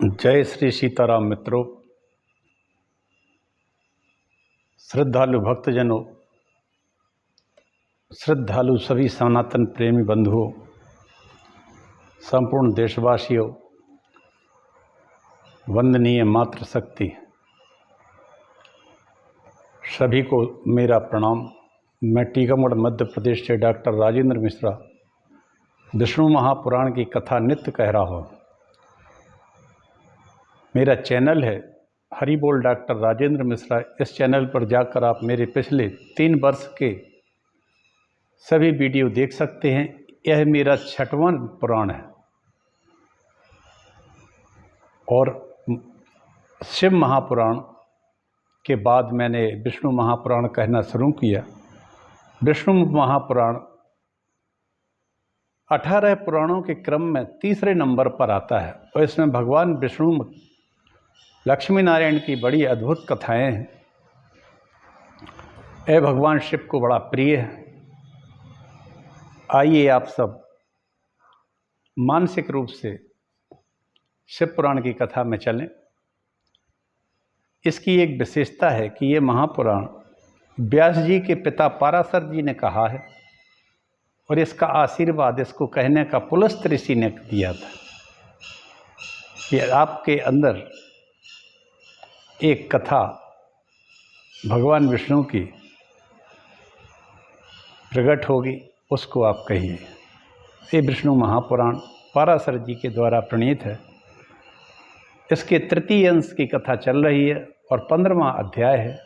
जय श्री सीताराम मित्रों, श्रद्धालु भक्तजनों, श्रद्धालु सभी सनातन प्रेमी बंधुओं, संपूर्ण देशवासियों, वंदनीय मातृशक्ति सभी को मेरा प्रणाम। मैं टीकमगढ़ मध्य प्रदेश से डॉक्टर राजेंद्र मिश्रा विष्णु महापुराण की कथा नित्य कह रहा हूँ। मेरा चैनल है हरि बोल डॉक्टर राजेंद्र मिश्रा। इस चैनल पर जाकर आप मेरे पिछले 3 वर्ष के सभी वीडियो देख सकते हैं। यह मेरा 6वां पुराण है और शिव महापुराण के बाद मैंने विष्णु महापुराण कहना शुरू किया। विष्णु महापुराण 18 पुराणों के क्रम में तीसरे नंबर पर आता है और इसमें भगवान विष्णु लक्ष्मी नारायण की बड़ी अद्भुत कथाएं हैं। यह भगवान शिव को बड़ा प्रिय है। आइए आप सब मानसिक रूप से शिव पुराण की कथा में चलें। इसकी एक विशेषता है कि ये महापुराण व्यास जी के पिता पाराशर जी ने कहा है और इसका आशीर्वाद इसको कहने का पुलस्त ऋषि ने दिया था कि आपके अंदर एक कथा भगवान विष्णु की प्रकट होगी, उसको आप कहिए। ये विष्णु महापुराण पाराशर जी के द्वारा प्रणीत है। इसके तृतीय अंश की कथा चल रही है और 15वां अध्याय है।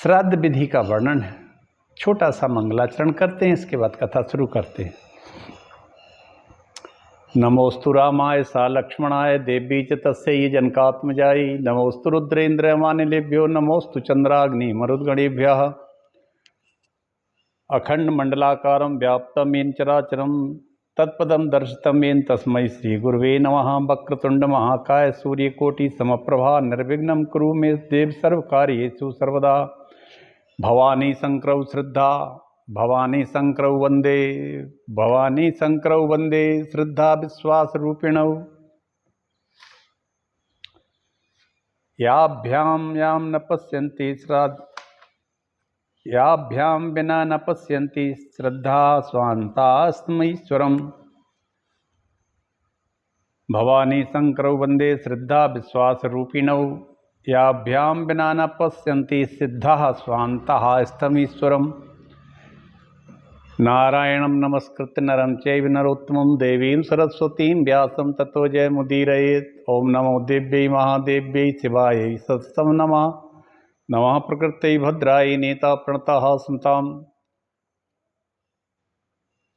श्राद्ध विधि का वर्णन है। छोटा सा मंगलाचरण करते हैं, इसके बाद कथा शुरू करते हैं। नमोस्तु रामाय सा लक्ष्मणाय देवी च तस्यै जनकात्मजायै नमोस्तु रुद्रेन्द्रयमानिलेभ्यो नमोस्तु चंद्राग्नि मरुद्गणेभ्यः अखंड मंडलाकारं व्याप्तं येन चराचरं तत्पदं दर्शितं येन तस्मै श्री गुरुवे नमः। वक्रतुंड महाकाय सूर्यकोटि समप्रभा निर्विघ्नं कुरु मे देव सर्वकार्येषु सर्वदा। भवानी शंकरौ श्रद्धा भवानी शंकरौ वंदे भवानी शंकरौ वंदे श्रद्धा विश्वास रूपिणौ याभ्यां यां न पश्यन्ति श्राद्ध याभ्यां विना न पश्यन्ति श्रद्धा स्वान्तास्तमईश्वरम्। भवानी शंकरौ वंदे श्रद्धा विश्वास रूपिणौ याभ्यां विना न पश्यन्ति सिद्धाः स्वान्ताः स्तमीश्वरम्। नारायणं नमस्कृत्य नरं चैव नरोत्तमं देवीं सरस्वतीं व्यासं ततो जयमुदीरयेत्। ओम नमो देव्यै महादेव्यै शिवायै सत्सं नमः। नमः प्रकृत्यै भद्रायै नेता प्रणतः स्मताम्।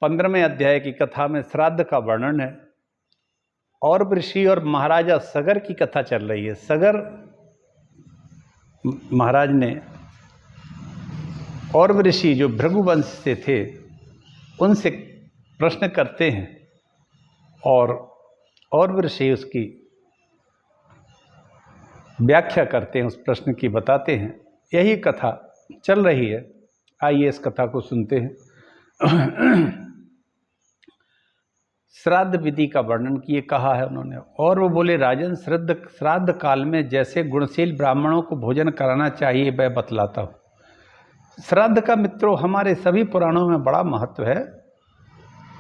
15वें अध्याय की कथा में श्राद्ध का वर्णन है और ऋषि और महाराजा सगर की कथा चल रही है। सगर महाराज ने और ऋषि जो भृगुवंश से थे उनसे प्रश्न करते हैं और ऋषि उसकी व्याख्या करते हैं, उस प्रश्न की बताते हैं। यही कथा चल रही है। आइए इस कथा को सुनते हैं। श्राद्ध विधि का वर्णन किए कहा है उन्होंने और वो बोले, राजन श्राद्ध काल में जैसे गुणशील ब्राह्मणों को भोजन कराना चाहिए वह बतलाता हूँ। श्राद्ध का मित्रों हमारे सभी पुराणों में बड़ा महत्व है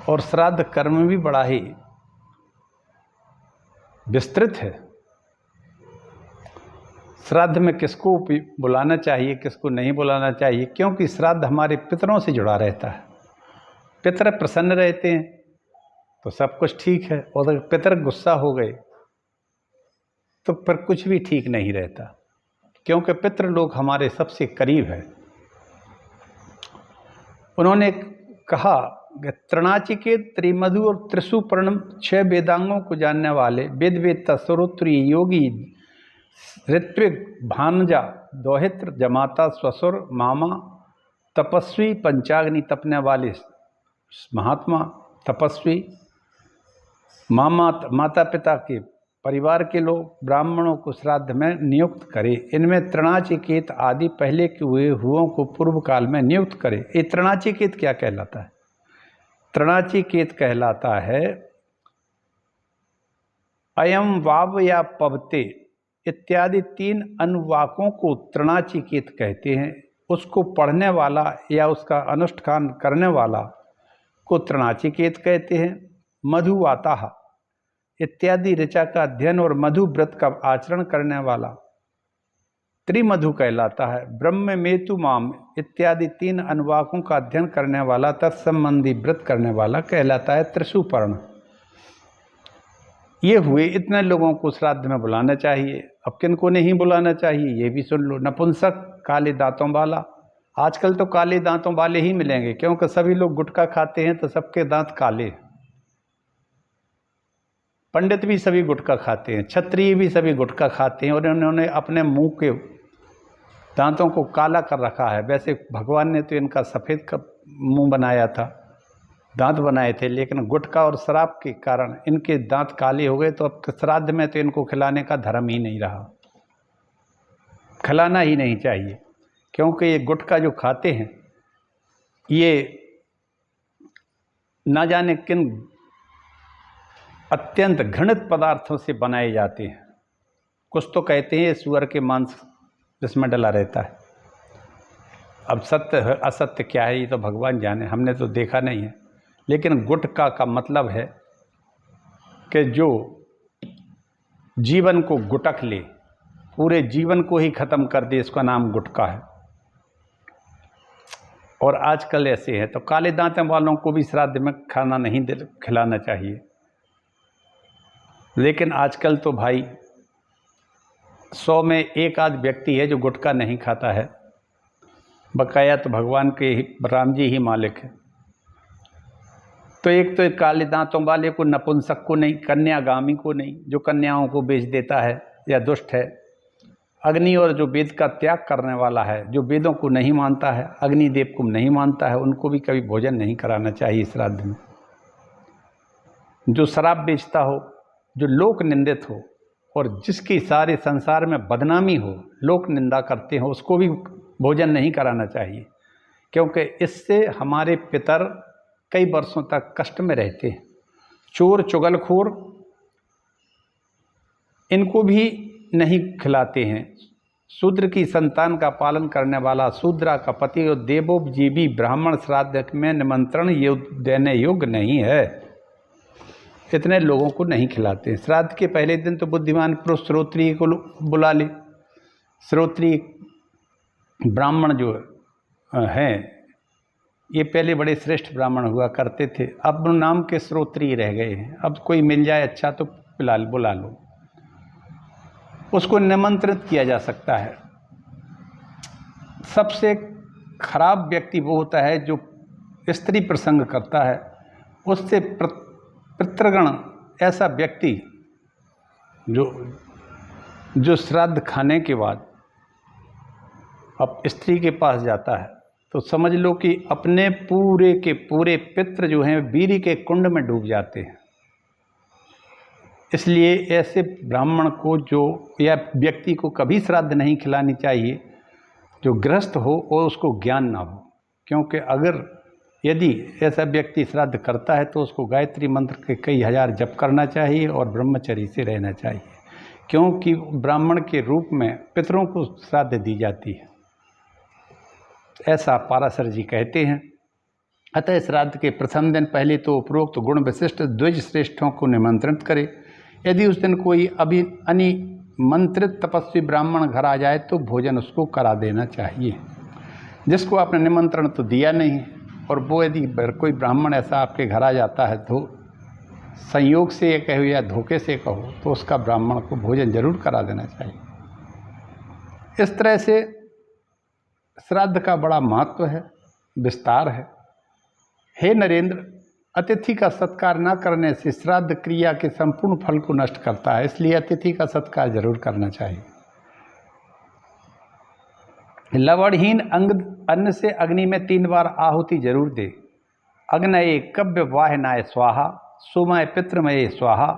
और श्राद्ध कर्म भी बड़ा ही विस्तृत है। श्राद्ध में किसको बुलाना चाहिए, किसको नहीं बुलाना चाहिए, क्योंकि श्राद्ध हमारे पितरों से जुड़ा रहता है। पितर प्रसन्न रहते हैं तो सब कुछ ठीक है और अगर पितर गुस्सा हो गए तो फिर कुछ भी ठीक नहीं रहता, क्योंकि पितृ लोग हमारे सबसे करीब है। उन्होंने कहा तृणाचिकेत त्रिमधु और त्रिशुपर्णम 6 वेदांगों को जानने वाले वेद वेत्ता सर्वोत्तरी योगी ऋत्विक भानजा दोहित्र जमाता स्वसुर मामा तपस्वी पंचाग्नि तपने वाले महात्मा तपस्वी माता पिता के परिवार के लोग ब्राह्मणों को श्राद्ध में नियुक्त करे। इनमें तृणाचिकेत आदि पहले के हुओं को पूर्व काल में नियुक्त करे। ये तृणाचिकेत क्या कहलाता है? तृणाचिकेत कहलाता है अयम वाव या पवते इत्यादि 3 अनुवाकों को तृणाचिकेत कहते हैं। उसको पढ़ने वाला या उसका अनुष्ठान करने वाला को तृणाचिकेत कहते हैं। मधुवाता इत्यादि ऋचा का अध्ययन और मधु व्रत का आचरण करने वाला त्रिमधु कहलाता है। ब्रह्म मेतु माम इत्यादि 3 अनुवाकों का अध्ययन करने वाला तत्संबंधी व्रत करने वाला कहलाता है त्रिशुपर्ण। ये हुए इतने लोगों को श्राद्ध में बुलाना चाहिए। अब किन को नहीं बुलाना चाहिए ये भी सुन लो। नपुंसक, काले दांतों वाला, आजकल तो काले दांतों वाले ही मिलेंगे क्योंकि सभी लोग गुटखा खाते हैं तो सबके दांत काले। पंडित भी सभी गुटखा खाते हैं, क्षत्रिय भी सभी गुटखा खाते हैं और उन्होंने अपने मुंह के दांतों को काला कर रखा है। वैसे भगवान ने तो इनका सफ़ेद का मुंह बनाया था, दांत बनाए थे, लेकिन गुटखा और शराब के कारण इनके दांत काले हो गए। तो अब श्राद्ध में तो इनको खिलाने का धर्म ही नहीं रहा, खिलाना ही नहीं चाहिए क्योंकि ये गुटखा जो खाते हैं ये ना जाने किन अत्यंत घृणित पदार्थों से बनाए जाते हैं। कुछ तो कहते हैं सुअर के मांस इसमें डला रहता है। अब सत्य असत्य क्या है ये तो भगवान जाने, हमने तो देखा नहीं है। लेकिन गुटखा का मतलब है कि जो जीवन को गुटक ले, पूरे जीवन को ही ख़त्म कर दे, इसका नाम गुटखा है। और आजकल ऐसे है तो काले दांतों वालों को भी श्राद्ध में खाना नहीं खिलाना चाहिए। लेकिन आजकल तो भाई 100 में एक आध व्यक्ति है जो गुटखा नहीं खाता है। बकाया तो भगवान के ही राम जी ही मालिक है। तो एक तो काले दांतों वाले को, नपुंसक को नहीं, कन्यागामी को नहीं, जो कन्याओं को बेच देता है या दुष्ट है। अग्नि और जो वेद का त्याग करने वाला है, जो वेदों को नहीं मानता है, अग्निदेव को नहीं मानता है, उनको भी कभी भोजन नहीं कराना चाहिए श्राद्ध में। जो शराब बेचता हो, जो लोक निंदित हो और जिसकी सारे संसार में बदनामी हो, लोक निंदा करते हो, उसको भी भोजन नहीं कराना चाहिए क्योंकि इससे हमारे पितर कई वर्षों तक कष्ट में रहते हैं। चोर चुगलखोर इनको भी नहीं खिलाते हैं। शूद्र की संतान का पालन करने वाला शूद्रा का पति और देवोपजीवी ब्राह्मण श्राद्ध में निमंत्रण देने योग्य नहीं है। इतने लोगों को नहीं खिलाते हैं। श्राद्ध के पहले दिन तो बुद्धिमान पुरुष श्रोत्रिय को बुला ले। श्रोत्रिय ब्राह्मण जो हैं ये पहले बड़े श्रेष्ठ ब्राह्मण हुआ करते थे, अब नाम के श्रोत्रिय रह गए हैं। अब कोई मिल जाए अच्छा तो बुला लो, उसको निमंत्रित किया जा सकता है। सबसे खराब व्यक्ति वो होता है जो स्त्री प्रसंग करता है, उससे पितृगण ऐसा व्यक्ति जो श्राद्ध खाने के बाद अब स्त्री के पास जाता है तो समझ लो कि अपने पूरे के पूरे पितृ जो हैं वीर्य के कुंड में डूब जाते हैं। इसलिए ऐसे ब्राह्मण को जो या व्यक्ति को कभी श्राद्ध नहीं खिलानी चाहिए जो गृहस्थ हो और उसको ज्ञान ना हो। क्योंकि अगर यदि ऐसा व्यक्ति श्राद्ध करता है तो उसको गायत्री मंत्र के कई हजार जप करना चाहिए और ब्रह्मचर्य से रहना चाहिए, क्योंकि ब्राह्मण के रूप में पितरों को श्राद्ध दी जाती है, ऐसा पाराशर जी कहते हैं। अतः श्राद्ध के प्रथम दिन पहले तो उपरोक्त गुण विशिष्ट द्विज श्रेष्ठों को निमंत्रित करे। यदि उस दिन कोई अनिमंत्रित तपस्वी ब्राह्मण घर आ जाए तो भोजन उसको करा देना चाहिए। जिसको आपने निमंत्रण तो दिया नहीं और वो यदि कोई ब्राह्मण ऐसा आपके घर आ जाता है तो संयोग से ये कहो या धोखे से कहो तो उसका ब्राह्मण को भोजन जरूर करा देना चाहिए। इस तरह से श्राद्ध का बड़ा महत्व है, विस्तार है। हे नरेंद्र, अतिथि का सत्कार न करने से श्राद्ध क्रिया के संपूर्ण फल को नष्ट करता है, इसलिए अतिथि का सत्कार जरूर करना चाहिए। लवणहीन अन्न से अग्नि में 3 बार आहुति जरूर दे। अग्नये कव्य वाहनाय स्वाहा, सोमय पितृमय स्वाहा,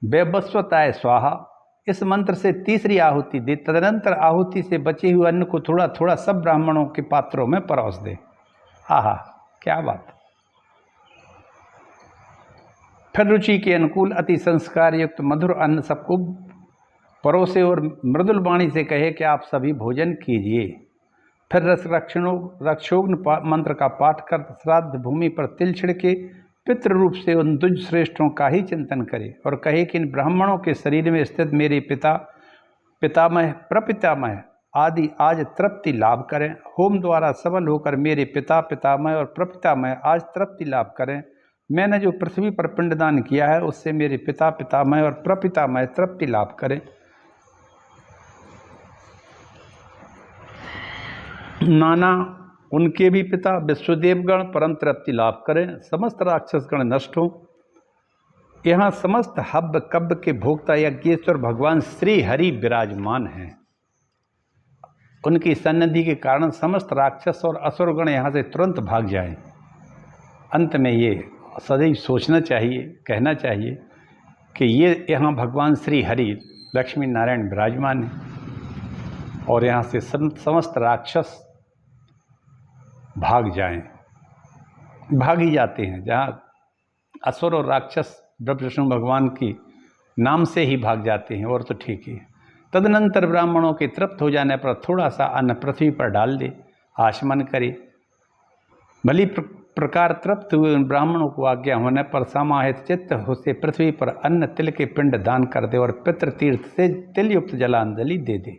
वैवस्वताय स्वाहा। इस मंत्र से तीसरी आहुति दे। तदनंतर आहुति से बचे हुए अन्न को थोड़ा थोड़ा सब ब्राह्मणों के पात्रों में परोस दे। आहा, क्या बात। फिर रुचि के अनुकूल अति संस्कार युक्त मधुर अन्न सबको परोसे और मृदुल वाणी से कहे कि आप सभी भोजन कीजिए। फिर रक्षोग्न मंत्र का पाठ कर श्राद्ध भूमि पर तिल छिड़के पितृ रूप से उन द्विज श्रेष्ठों का ही चिंतन करे और कहे कि इन ब्राह्मणों के शरीर में स्थित मेरे पिता, पितामह, प्रपितामह आदि आज तृप्ति लाभ करें। होम द्वारा सबल होकर मेरे पिता, पितामह और प्रपितामह आज तृप्ति लाभ करें। मैंने जो पृथ्वी पर पिंडदान किया है उससे मेरे पिता, पितामह और प्रपितामह तृप्ति लाभ करें। नाना उनके भी पिता विश्वदेवगण परम तृप्ति लाभ करें। समस्त राक्षसगण नष्ट हों। यहाँ समस्त हब्ब कब्ब के भोक्ता यज्ञेश्वर भगवान श्री हरि विराजमान हैं। उनकी सन्निधि के कारण समस्त राक्षस और असुरगण यहाँ से तुरंत भाग जाएं। अंत में ये सदैव सोचना चाहिए, कहना चाहिए कि ये यहाँ भगवान श्री हरि लक्ष्मी नारायण विराजमान हैं और यहाँ से समस्त राक्षस भाग जाएं, भाग ही जाते हैं। जहाँ असुर और राक्षस विष्णु भगवान की नाम से ही भाग जाते हैं और तो ठीक ही है। तदनंतर ब्राह्मणों के तृप्त हो जाने पर थोड़ा सा अन्न पृथ्वी पर डाल दे, आचमन करे। भली प्रकार तृप्त हुए उन ब्राह्मणों को आज्ञा होने पर समाहित चित्त से पृथ्वी पर अन्न तिल के पिंड दान कर दे और पितृ तीर्थ से तिल युक्त जलांजलि दे दे।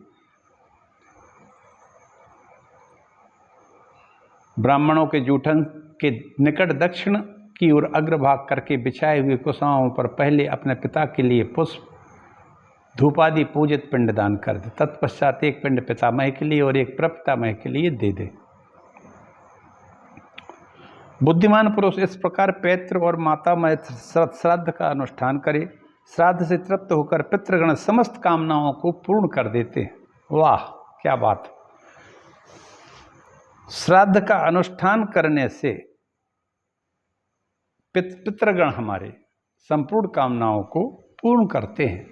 ब्राह्मणों के जूठन के निकट दक्षिण की ओर अग्रभाग करके बिछाए हुए कुशाओं पर पहले अपने पिता के लिए पुष्प धूपादि पूजित पिंड दान कर दे। तत्पश्चात एक पिंड पितामह के लिए और एक प्रपितामह के लिए दे दे। बुद्धिमान पुरुष इस प्रकार पैतृ और मातामह श्राद्ध का अनुष्ठान करे। श्राद्ध से तृप्त होकर पितृगण समस्त कामनाओं को पूर्ण कर देते हैं। वाह क्या बात! श्राद्ध का अनुष्ठान करने से पितृगण हमारे संपूर्ण कामनाओं को पूर्ण करते हैं।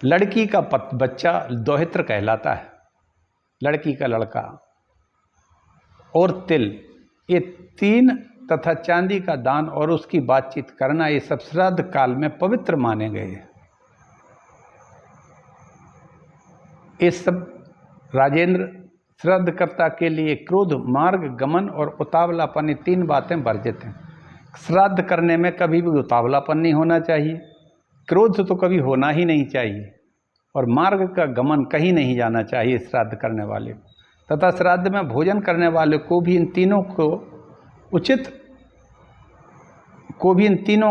लड़की का बच्चा दोहित्र कहलाता है। लड़की का लड़का और तिल, ये तीन तथा चांदी का दान और उसकी बातचीत करना, ये सब श्राद्ध काल में पवित्र माने गए हैं। ये सब राजेंद्र श्राद्धकर्ता के लिए क्रोध, मार्ग, गमन और उतावलापन, ये तीन बातें वर्जित हैं। श्राद्ध करने में कभी भी उतावलापन नहीं होना चाहिए, क्रोध तो कभी होना ही नहीं चाहिए और मार्ग का गमन कहीं नहीं जाना चाहिए श्राद्ध करने वाले को। तथा श्राद्ध में भोजन करने वाले को भी इन तीनों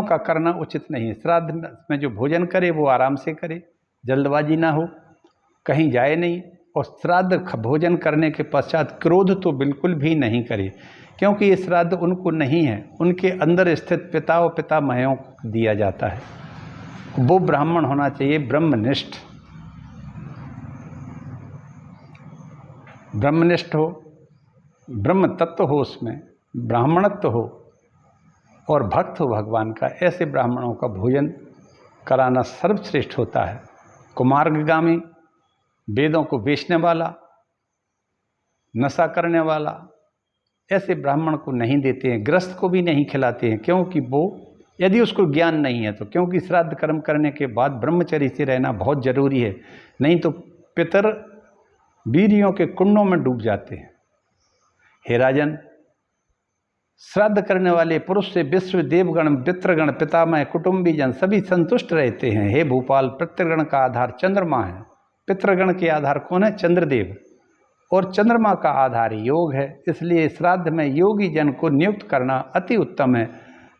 का करना उचित नहीं है। श्राद्ध में जो भोजन करे वो आराम से करे, जल्दबाजी ना हो, कहीं जाए नहीं। और श्राद्ध भोजन करने के पश्चात क्रोध तो बिल्कुल भी नहीं करे, क्योंकि ये श्राद्ध उनको नहीं है, उनके अंदर स्थित पिता और पितामहों को दिया जाता है। वो ब्राह्मण होना चाहिए, ब्रह्मनिष्ठ, ब्रह्मनिष्ठ हो, ब्रह्म तत्व हो, उसमें ब्राह्मणत्व हो और भक्त हो भगवान का। ऐसे ब्राह्मणों का भोजन कराना सर्वश्रेष्ठ होता है। कुमार्गामी, वेदों को बेचने वाला, नशा करने वाला, ऐसे ब्राह्मण को नहीं देते हैं। गृहस्थ को भी नहीं खिलाते हैं, क्योंकि वो यदि उसको ज्ञान नहीं है तो, क्योंकि श्राद्ध कर्म करने के बाद ब्रह्मचर्य से रहना बहुत जरूरी है, नहीं तो पितर वीर्यों के कुंडों में डूब जाते हैं। हे राजन, श्राद्ध करने वाले पुरुष से विश्व देवगण, पितृगण, पितामह, कुटुंबीजन सभी संतुष्ट रहते हैं। हे भूपाल, पितृगण का आधार चंद्रमा है, पितृगण के आधार कौन है? चंद्रदेव, और चंद्रमा का आधार योग है। इसलिए श्राद्ध में योगी जन को नियुक्त करना अति उत्तम है।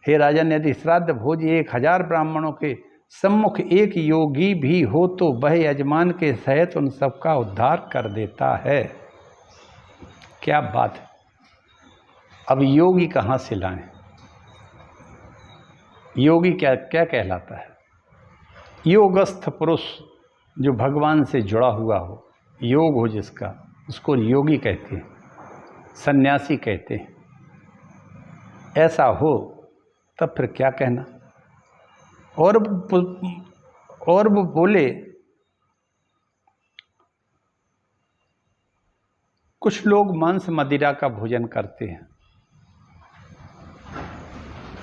हे राजन, यदि श्राद्ध भोज 1000 ब्राह्मणों के सम्मुख एक योगी भी हो तो वह यजमान के सहित उन सबका उद्धार कर देता है। क्या बात है! अब योगी कहाँ से लाएं? योगी क्या क्या कहलाता है? योगस्थ पुरुष, जो भगवान से जुड़ा हुआ हो, योग हो जिसका, उसको योगी कहते हैं, सन्यासी कहते हैं। ऐसा हो तब फिर क्या कहना। और वो बोले, कुछ लोग मांस मदिरा का भोजन करते हैं,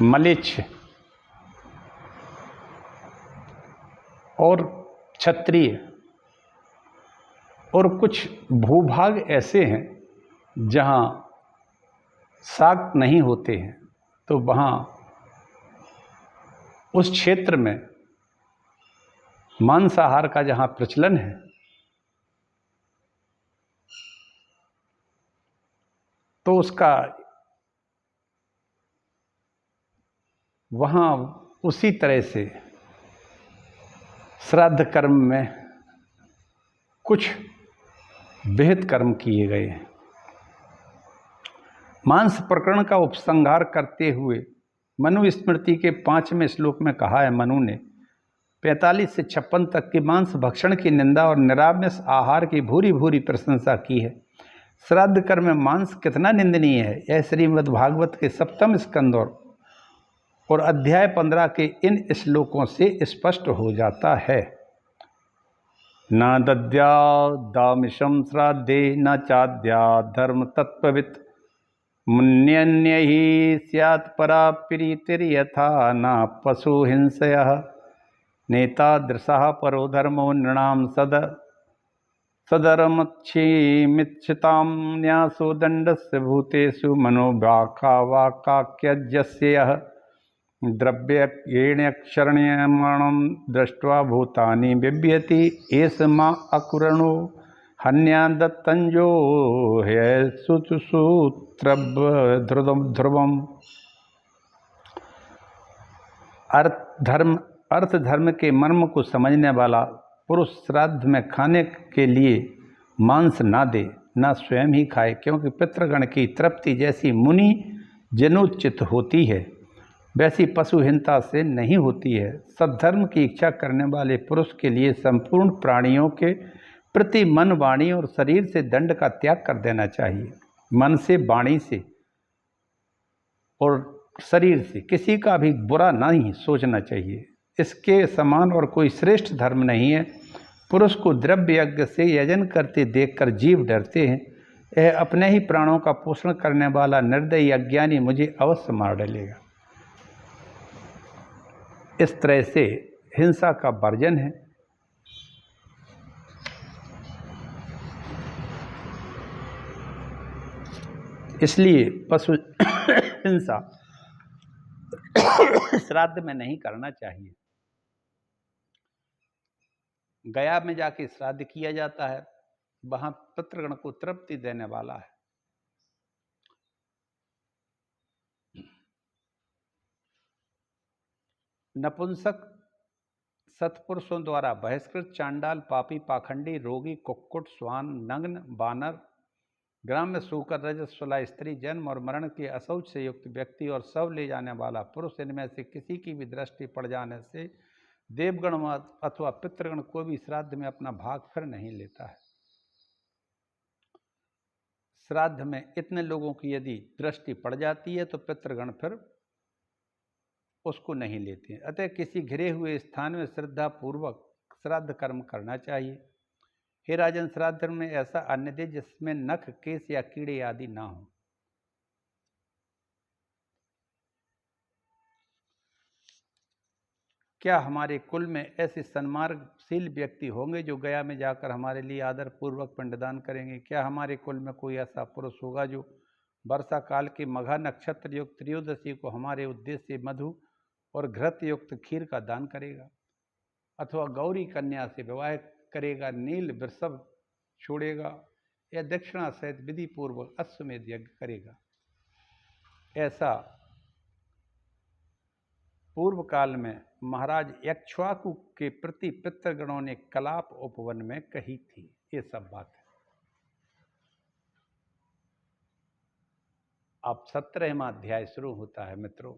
मलेच्छ, और क्षत्रिय और कुछ भूभाग ऐसे हैं जहाँ शाक्त नहीं होते हैं, तो वहाँ उस क्षेत्र में मांसाहार का जहाँ प्रचलन है, तो उसका वहाँ उसी तरह से श्राद्ध कर्म में कुछ विहित कर्म किए गए हैं। मांस प्रकरण का उपसंहार करते हुए मनुस्मृति के 5वें श्लोक में कहा है, मनु ने 45 से 56 तक की मांस भक्षण की निंदा और निरामिष आहार की भूरी भूरी प्रशंसा की है। श्राद्ध कर्म में मांस कितना निंदनीय है, यह श्रीमद् भागवत के 7वें स्कंद और अध्याय 15 के इन श्लोकों से स्पष्ट हो जाता है। न दद्यादामिषं श्राद्धे न चाद्यात् धर्म तत्त्ववित् मुन्यन्य ही स्यात् परा प्रीतिर्यथा न पशु हिंसयः नेतादृशः परो धर्मो नृणां सदरमच्छिमिच्छतां न्यासो दण्डस्य भूतेषु मनोव्याकावाक्यज्यस्य यः द्रव्येणक्षरण्यमाणं दृष्ट्वा भूतानि बिभ्यति एष मा अकुरणो हन्या दत्तंजो है ध्रुवम्। अर्थ धर्म के मर्म को समझने वाला पुरुष श्राद्ध में खाने के लिए मांस ना दे, ना स्वयं ही खाए, क्योंकि पितृगण की तृप्ति जैसी मुनि जनोचित होती है वैसी पशुहीनता से नहीं होती है। सद्धर्म की इच्छा करने वाले पुरुष के लिए संपूर्ण प्राणियों के प्रति मन, वाणी और शरीर से दंड का त्याग कर देना चाहिए। मन से, वाणी से और शरीर से किसी का भी बुरा नहीं सोचना चाहिए। इसके समान और कोई श्रेष्ठ धर्म नहीं है। पुरुष को द्रव्य यज्ञ से यजन करते देखकर जीव डरते हैं। यह अपने ही प्राणों का पोषण करने वाला निर्दयी अज्ञानी मुझे अवश्य मार डालेगा। इस तरह से हिंसा का वर्जन है। इसलिए पशु हिंसा श्राद्ध में नहीं करना चाहिए। गया में जाके श्राद्ध किया जाता है, वहां पितृगण को तृप्ति देने वाला है। नपुंसक सत्पुरुषों द्वारा बहिष्कृत चांडाल, पापी, पाखंडी, रोगी, कुक्कुट, स्वान, नग्न, बानर, ग्राम में सूकर, रजस्वला स्त्री, जन्म और मरण के अशौच से युक्त व्यक्ति और शव ले जाने वाला पुरुष, इनमें से किसी की भी दृष्टि पड़ जाने से देवगण अथवा पितृगण कोई भी श्राद्ध में अपना भाग फिर नहीं लेता है। श्राद्ध में इतने लोगों की यदि दृष्टि पड़ जाती है तो पितृगण फिर उसको नहीं लेते हैं। अतः किसी घिरे हुए स्थान में श्रद्धा पूर्वक श्राद्ध कर्म करना चाहिए। हे राजन, श्राद्ध में ऐसा अन्न दे जिसमें नख, केश या कीड़े आदि ना हो। क्या हमारे कुल में ऐसे सन्मार्गशील व्यक्ति होंगे जो गया में जाकर हमारे लिए आदर पूर्वक पिंडदान करेंगे? क्या हमारे कुल में कोई ऐसा पुरुष होगा जो वर्षा काल के मघा नक्षत्र युक्त त्रयोदशी को हमारे उद्देश्य से मधु और घृत युक्त खीर का दान करेगा, अथवा गौरी कन्या से विवाह करेगा, नील वृषभ छोड़ेगा या दक्षिणा सहित विधि पूर्वक अश्वमेध यज्ञ करेगा? ऐसा पूर्व काल में महाराज इक्ष्वाकु के प्रति पितृगणों ने कलाप उपवन में कही थी। ये सब बात है। अब 17वां अध्याय शुरू होता है मित्रों।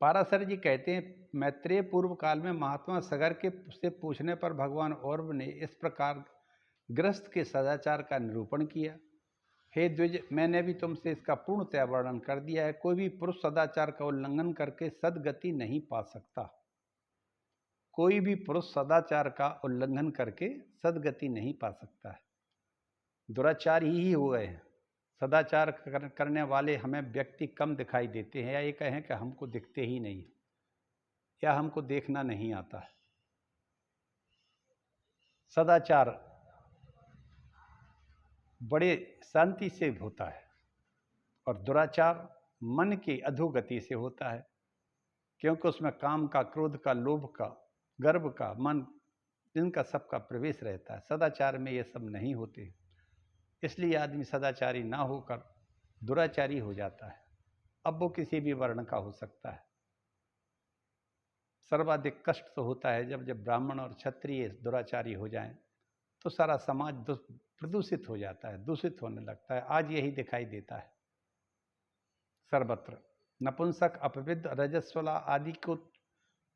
पाराशर जी कहते हैं, मैत्रेय पूर्व काल में महात्मा सगर के से पूछने पर भगवान औरव ने इस प्रकार गृहस्थ के सदाचार का निरूपण किया। हे द्विज, मैंने भी तुमसे इसका पूर्णतया वर्णन कर दिया है। कोई भी पुरुष सदाचार का उल्लंघन करके सद्गति नहीं पा सकता। कोई भी पुरुष सदाचार का उल्लंघन करके सद्गति नहीं पा सकता है। दुराचार ही हो गए हैं। सदाचार करने वाले हमें व्यक्ति कम दिखाई देते हैं, या ये कहें कि हमको दिखते ही नहीं। या हमको देखना नहीं आता है। सदाचार बड़े शांति से होता है और दुराचार मन की अधोगति से होता है, क्योंकि उसमें काम का, क्रोध का, लोभ का, गर्व का, मन, इनका सबका प्रवेश रहता है। सदाचार में ये सब नहीं होते, इसलिए आदमी सदाचारी ना होकर दुराचारी हो जाता है। अब वो किसी भी वर्ण का हो सकता है। सर्वाधिक कष्ट तो होता है जब जब ब्राह्मण और क्षत्रिय दुराचारी हो जाएं, तो सारा समाज प्रदूषित हो जाता है, दूषित होने लगता है। आज यही दिखाई देता है सर्वत्र। नपुंसक, अपवित्र, रजस्वला आदि को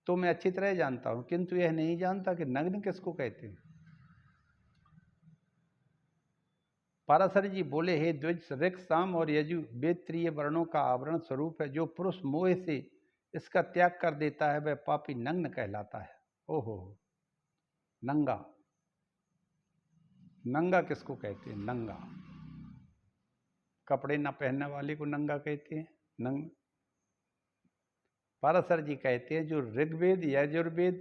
तो मैं अच्छी तरह जानता हूं, किंतु यह नहीं जानता कि नग्न किसको कहते हैं। पाराशर जी बोले, हे द्विज, ऋक्, साम और यजु वेद त्रिय वर्णों का आवरण स्वरूप है। जो पुरुष मोह से इसका त्याग कर देता है वह पापी नग्न कहलाता है। ओहो, नंगा। नंगा किसको कहते हैं? नंगा। कपड़े न पहनने वाले को नंगा कहते हैं, नंग। पाराशर जी कहते हैं जो ऋग्वेद, यजुर्वेद,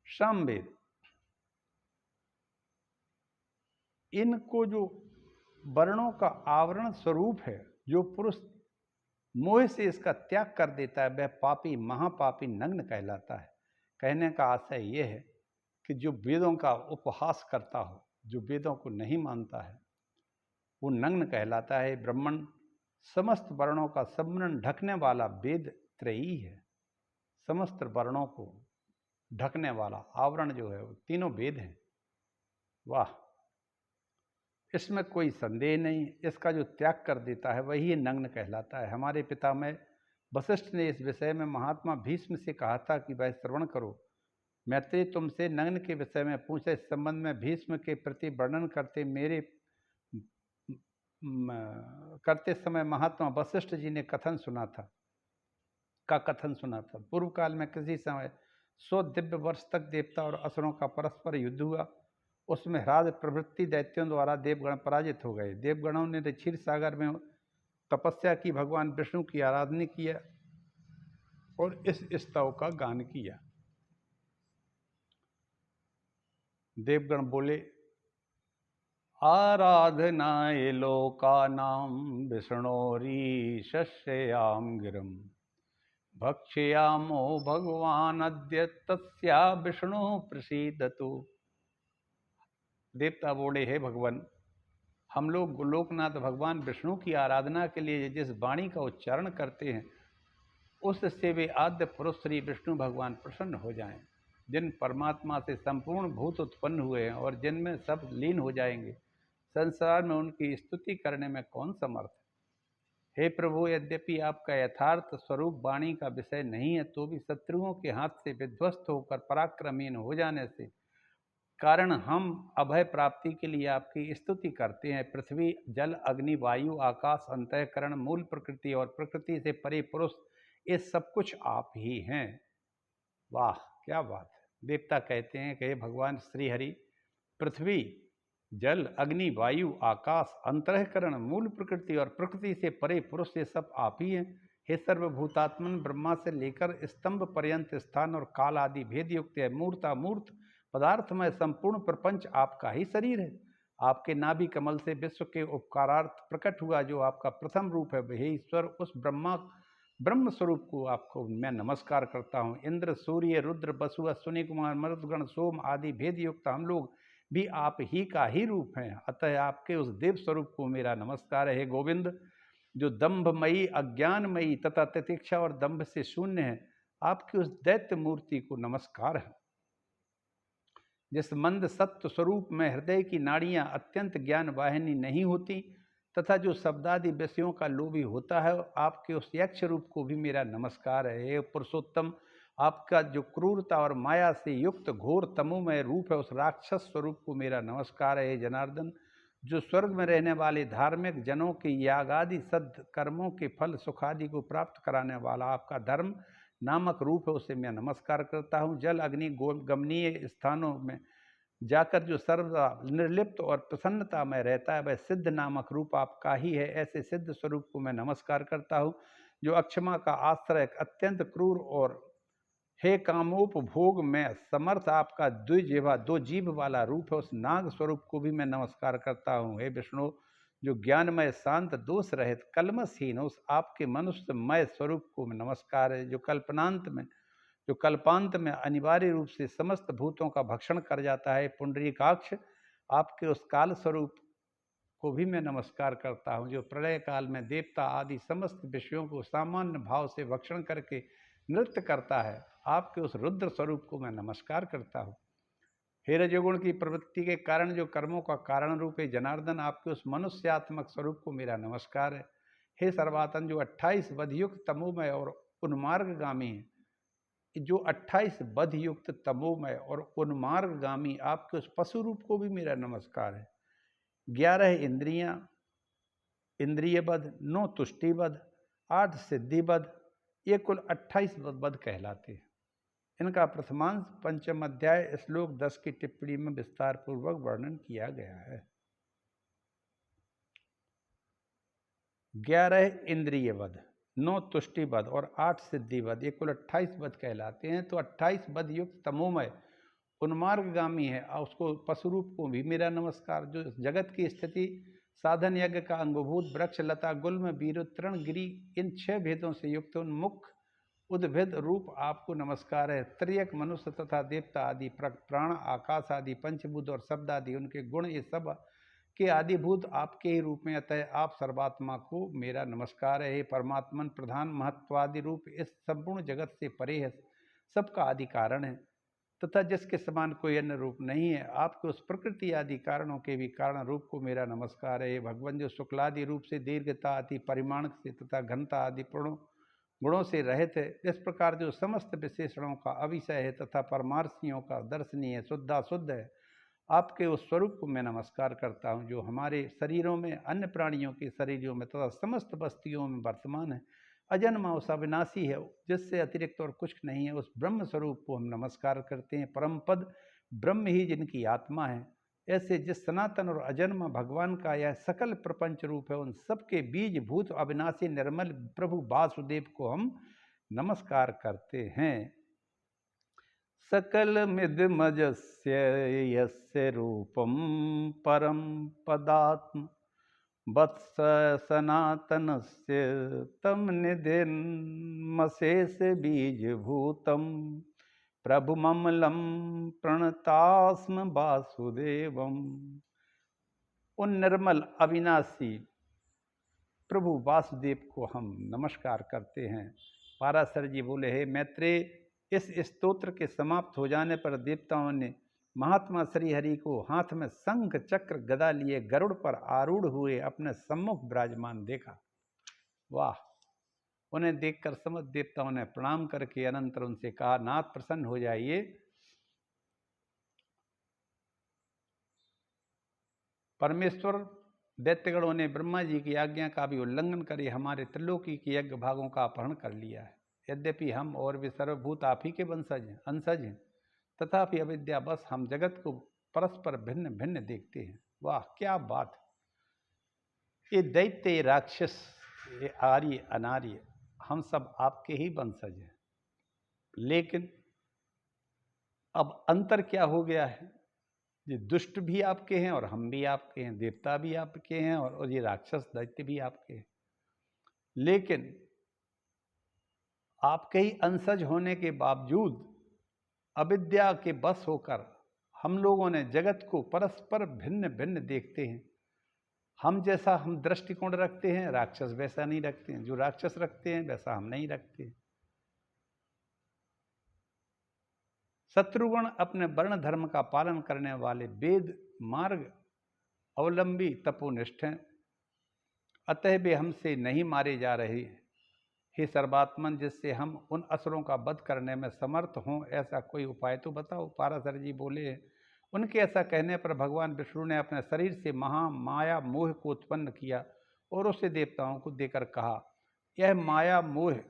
सामवेद, इनको जो वर्णों का आवरण स्वरूप है, जो पुरुष मोह से इसका त्याग कर देता है वह पापी, महापापी नग्न कहलाता है। कहने का आशय यह है कि जो वेदों का उपहास करता हो, जो वेदों को नहीं मानता है, वो नग्न कहलाता है। ब्राह्मण समस्त वर्णों का सम्मरण ढकने वाला वेद त्रयी है। समस्त वर्णों को ढकने वाला आवरण जो है वो तीनों वेद हैं। वाह, इसमें कोई संदेह नहीं। इसका जो त्याग कर देता है वही नग्न कहलाता है। हमारे पितामह वशिष्ठ ने इस विषय में महात्मा भीष्म से कहा था कि वह श्रवण करो। मैत्रेय तुमसे नग्न के विषय में पूछे। इस संबंध में भीष्म के प्रति वर्णन करते समय महात्मा वशिष्ठ जी ने कथन सुना था। पूर्व काल में किसी समय 100 दिव्य वर्ष तक देवता और असुरों का परस्पर युद्ध हुआ। उसमें ह्राद प्रवृत्ति दैत्यों द्वारा देवगण पराजित हो गए। देवगणों ने क्षीर सागर में तपस्या की, भगवान विष्णु की आराधना किया और इस स्तव का गान किया। देवगण बोले, आराधनाय लोकानां विष्णोरीशस्याम गिरम भक्ष्यामो भगवान अद्य तस्या विष्णु प्रसीदतु। देवता बोले, हे भगवान, हम लोग गोलोकनाथ भगवान विष्णु की आराधना के लिए जिस वाणी का उच्चारण करते हैं उससे वे आद्य पुरुष श्री विष्णु भगवान प्रसन्न हो जाएं, जिन परमात्मा से संपूर्ण भूत उत्पन्न हुए हैं और जिनमें सब लीन हो जाएंगे। संसार में उनकी स्तुति करने में कौन समर्थ है? हे प्रभु, यद्यपि आपका यथार्थ स्वरूप वाणी का विषय नहीं है, तो भी शत्रुओं के हाथ से विध्वस्त होकर पराक्रमहीन हो जाने से कारण हम अभय प्राप्ति के लिए आपकी स्तुति करते हैं। पृथ्वी, जल, अग्नि, वायु, आकाश, अंतःकरण, मूल प्रकृति और प्रकृति से परे पुरुष, ये सब कुछ आप ही हैं। वाह, क्या बात है। देवता कहते हैं कि भगवान श्री हरि, पृथ्वी, जल, अग्नि, वायु, आकाश, अंतःकरण, मूल प्रकृति और प्रकृति से परे पुरुष, ये सब आप ही हैं। हे सर्वभूतात्मन, ब्रह्मा से लेकर स्तंभ पर्यंत स्थान और काल आदि भेद युक्त है। मूर्तामूर्त पदार्थ में संपूर्ण प्रपंच आपका ही शरीर है। आपके नाभि कमल से विश्व के उपकारार्थ प्रकट हुआ जो आपका प्रथम रूप है। हे ईश्वर, उस ब्रह्म स्वरूप को आपको मैं नमस्कार करता हूँ। इंद्र, सूर्य, रुद्र, वसु, अश्विनी कुमार, मरुदगण, सोम आदि भेद युक्त हम लोग भी आप ही का ही रूप हैं। अतः आपके उस देव स्वरूप को मेरा नमस्कार है। हे गोविंद, जो दंभमयी, अज्ञानमयी तथा तितिक्षा और दंभ से शून्य है, आपकी उस दैत्य मूर्ति को नमस्कार है। जिस मंद सत्व स्वरूप में हृदय की नाड़ियां अत्यंत ज्ञान वाहिनी नहीं होती तथा जो शब्दादि विषयों का लोभी होता है, आपके उस यक्ष रूप को भी मेरा नमस्कार है। हे पुरुषोत्तम, आपका जो क्रूरता और माया से युक्त घोर तमोमय रूप है, उस राक्षस स्वरूप को मेरा नमस्कार है। हे जनार्दन, जो स्वर्ग में रहने वाले धार्मिक जनों के यागादि सद कर्मों के फल सुखादि को प्राप्त कराने वाला आपका धर्म नामक रूप है, उसे मैं नमस्कार करता हूँ। जल, अग्नि, गमनीय स्थानों में जाकर जो सर्वदा निर्लिप्त और प्रसन्नता में रहता है, वह सिद्ध नामक रूप आपका ही है। ऐसे सिद्ध स्वरूप को मैं नमस्कार करता हूँ। जो अक्षमा का आश्रय, अत्यंत क्रूर और हे कामोपभोग में समर्थ आपका द्विजिह्वा दो जीभ वाला रूप है, उस नाग स्वरूप को भी मैं नमस्कार करता हूँ। हे विष्णु, जो ज्ञानमय शांत दोष रहित कलमसहीन उस आपके मनुष्यमय स्वरूप को मैं नमस्कार है, जो कल्पांत में अनिवार्य रूप से समस्त भूतों का भक्षण कर जाता है। पुंडरीकाक्ष, आपके उस काल स्वरूप को भी मैं नमस्कार करता हूँ, जो प्रलय काल में देवता आदि समस्त विषयों को सामान्य भाव से भक्षण करके नृत्य करता है। आपके उस रुद्र स्वरूप को मैं नमस्कार करता हूँ। हे रजोगुण की प्रवृत्ति के कारण जो कर्मों का कारण रूप है जनार्दन, आपके उस मनुष्यात्मक स्वरूप को मेरा नमस्कार है। हे सर्वातन, जो 28 बधयुक्त तमोमय और उन्मार्गगामी है, जो 28 बधयुक्त तमोमय और उन्मार्गगामी आपके उस पशु रूप को भी मेरा नमस्कार है। 11 इंद्रियां, इंद्रिय बध, 9 तुष्टि बध, 8 सिद्धि बध, ये कुल 28 बध कहलाते हैं। इनका प्रथमांश पंचम अध्याय श्लोक 10 की टिप्पणी में विस्तार पूर्वक वर्णन किया गया है। 11 इंद्रिय बध, 9 तुष्टि बध और 8 सिद्धि बध, ये कुल 28 बध कहलाते हैं। तो 28 बध युक्त तमोमय उन्मार्गगामी है, और उसको पशुरूप को भी मेरा नमस्कार। जो जगत की स्थिति साधन यज्ञ का अंगभूत वृक्ष लता गुल्म वीरु तृण गिरी इन 6 भेदों से युक्त उन्मुख उद्भिद रूप आपको नमस्कार है। त्रियक मनुष्य तथा देवता आदि प्राण आकाश आदि पंचभूत और शब्द आदि उनके गुण ये सब के आदिभूत आपके ही रूप में, अतः आप सर्वात्मा को मेरा नमस्कार है। परमात्मन प्रधान महत्वादि रूप इस संपूर्ण जगत से परे है, सबका आदि कारण है तथा जिसके समान कोई अन्य रूप नहीं है। आपके उस प्रकृति आदि कारणों के भी कारण रूप को मेरा नमस्कार है। भगवान, जो शुक्लादि रूप से दीर्घता आदि परिमाण से तथा घनता आदि गुणों से रहित है, इस प्रकार जो समस्त विशेषणों का अविषय है तथा परमार्थियों का दर्शनीय शुद्ध है, आपके उस स्वरूप को मैं नमस्कार करता हूँ, जो हमारे शरीरों में, अन्य प्राणियों के शरीरों में तथा समस्त बस्तियों में वर्तमान है, अजन्मा उस अविनाशी है, जिससे अतिरिक्त और कुछ नहीं है। उस ब्रह्म स्वरूप को हम नमस्कार करते हैं। परम पद ब्रह्म ही जिनकी आत्मा है, ऐसे जिस सनातन और अजन्मा भगवान का यह सकल प्रपंच रूप है, उन सबके बीज भूत अविनाशी निर्मल प्रभु वासुदेव को हम नमस्कार करते हैं। सकल मिदमजस्य यस्य रूपम परम पदात्म वत्स सनातनस्य तम निधिर्मशेष बीजभूतम प्रभुममलम प्रणतास्म वासुदेवम। उन निर्मल अविनाशी प्रभु वासुदेव को हम नमस्कार करते हैं। पाराशर जी बोले, हे मैत्रेय, इस स्तोत्र के समाप्त हो जाने पर देवताओं ने महात्मा श्री हरि को हाथ में शंख चक्र गदा लिए गरुड़ पर आरूढ़ हुए अपने सम्मुख विराजमान देखा। वाह! उन्हें देखकर समस्त देवताओं ने प्रणाम करके अनंतर उनसे कहा, नाथ प्रसन्न हो जाइए। परमेश्वर, दैत्यगणों ने ब्रह्मा जी की आज्ञा का भी उल्लंघन करे हमारे त्रिलोकी के यज्ञ भागों का अपहरण कर लिया है। यद्यपि हम और वे सर्वभूत आप ही के अंशज हैं, तथापि अविद्या बस हम जगत को परस्पर भिन्न भिन्न देखते हैं। वाह, क्या बात! ये दैत्य, ये राक्षस, ये आर्य अनार्य, हम सब आपके ही वंशज हैं। लेकिन अब अंतर क्या हो गया है? ये दुष्ट भी आपके हैं और हम भी आपके हैं, देवता भी आपके हैं और ये राक्षस दैत्य भी आपके हैं। लेकिन आपके ही अंशज होने के बावजूद अविद्या के बस होकर हम लोगों ने जगत को परस्पर भिन्न भिन्न देखते हैं। हम जैसा हम दृष्टिकोण रखते हैं, राक्षस वैसा नहीं रखते हैं। जो राक्षस रखते हैं वैसा हम नहीं रखते हैं। शत्रुगण अपने वर्ण धर्म का पालन करने वाले वेद मार्ग अवलंबी तपोनिष्ठ हैं, अतः वे हमसे नहीं मारे जा रहे। हे सर्वात्मन, जिससे हम उन असुरों का वध करने में समर्थ हों, ऐसा कोई उपाय तो बताओ। पाराशर जी बोले, उनके ऐसा कहने पर भगवान विष्णु ने अपने शरीर से माया मोह को उत्पन्न किया और उसे देवताओं को देकर कहा, यह माया मोह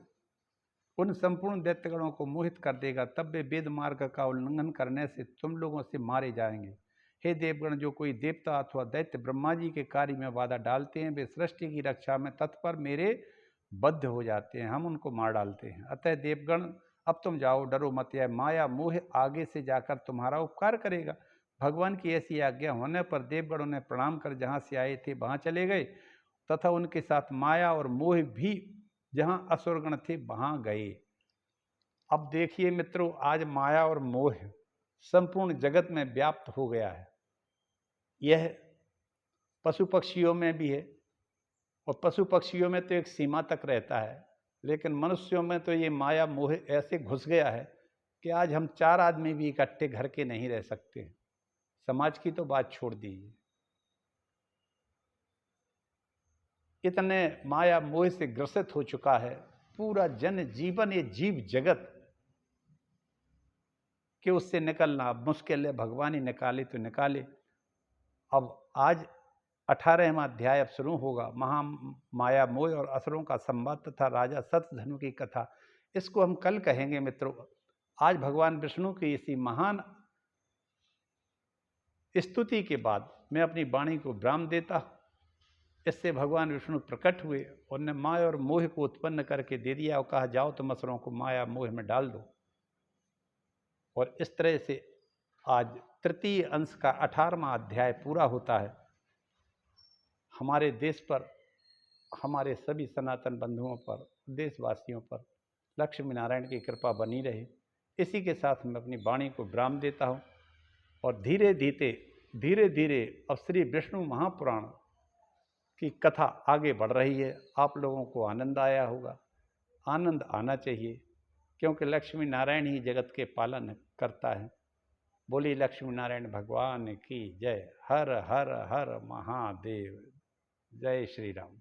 उन संपूर्ण दैत्यगणों को मोहित कर देगा, तब वे वेद मार्ग का उल्लंघन करने से तुम लोगों से मारे जाएंगे। हे देवगण, जो कोई देवता अथवा दैत्य ब्रह्मा जी के कार्य में बाधा डालते हैं, वे सृष्टि की रक्षा में तत्पर मेरे बद्ध हो जाते हैं, हम उनको मार डालते हैं। अतः देवगण, अब तुम जाओ, डरो मत, यह माया मोह आगे से जाकर तुम्हारा उपकार करेगा। भगवान की ऐसी आज्ञा होने पर देवगणों ने प्रणाम कर जहाँ से आए थे वहाँ चले गए तथा उनके साथ माया और मोह भी जहाँ असुरगण थे वहाँ गए। अब देखिए मित्रों, आज माया और मोह संपूर्ण जगत में व्याप्त हो गया है। यह पशु पक्षियों में भी है, और पशु पक्षियों में तो एक सीमा तक रहता है, लेकिन मनुष्यों में तो ये माया मोह ऐसे घुस गया है कि आज हम 4 आदमी भी इकट्ठे घर के नहीं रह सकते। समाज की तो बात छोड़ दीजिए, इतने माया मोह से ग्रसित हो चुका है पूरा जन जीवन, ये जीव जगत, कि उससे निकलना मुश्किल है। भगवान ही निकाले तो निकाले। अब आज 18वां अध्याय अब शुरू होगा, महा माया मोह और असुरों का संवाद तथा राजा सतधनु की कथा। इसको हम कल कहेंगे मित्रों। आज भगवान विष्णु की इसी महान स्तुति के बाद मैं अपनी वाणी को विराम देता। इससे भगवान विष्णु प्रकट हुए और ने माया और मोह को उत्पन्न करके दे दिया और कहा, जाओ तुम असुरों को माया मोह में डाल दो। और इस तरह से आज तृतीय अंश का 18वां अध्याय पूरा होता है। हमारे देश पर, हमारे सभी सनातन बंधुओं पर, देशवासियों पर लक्ष्मी नारायण की कृपा बनी रहे। इसी के साथ मैं अपनी वाणी को विराम देता हूँ। और धीरे धीरे अब श्री विष्णु महापुराण की कथा आगे बढ़ रही है। आप लोगों को आनंद आया होगा, आनंद आना चाहिए, क्योंकि लक्ष्मी नारायण ही जगत के पालन करता है। बोली लक्ष्मी नारायण भगवान की जय। हर हर हर महादेव। जय श्री राम।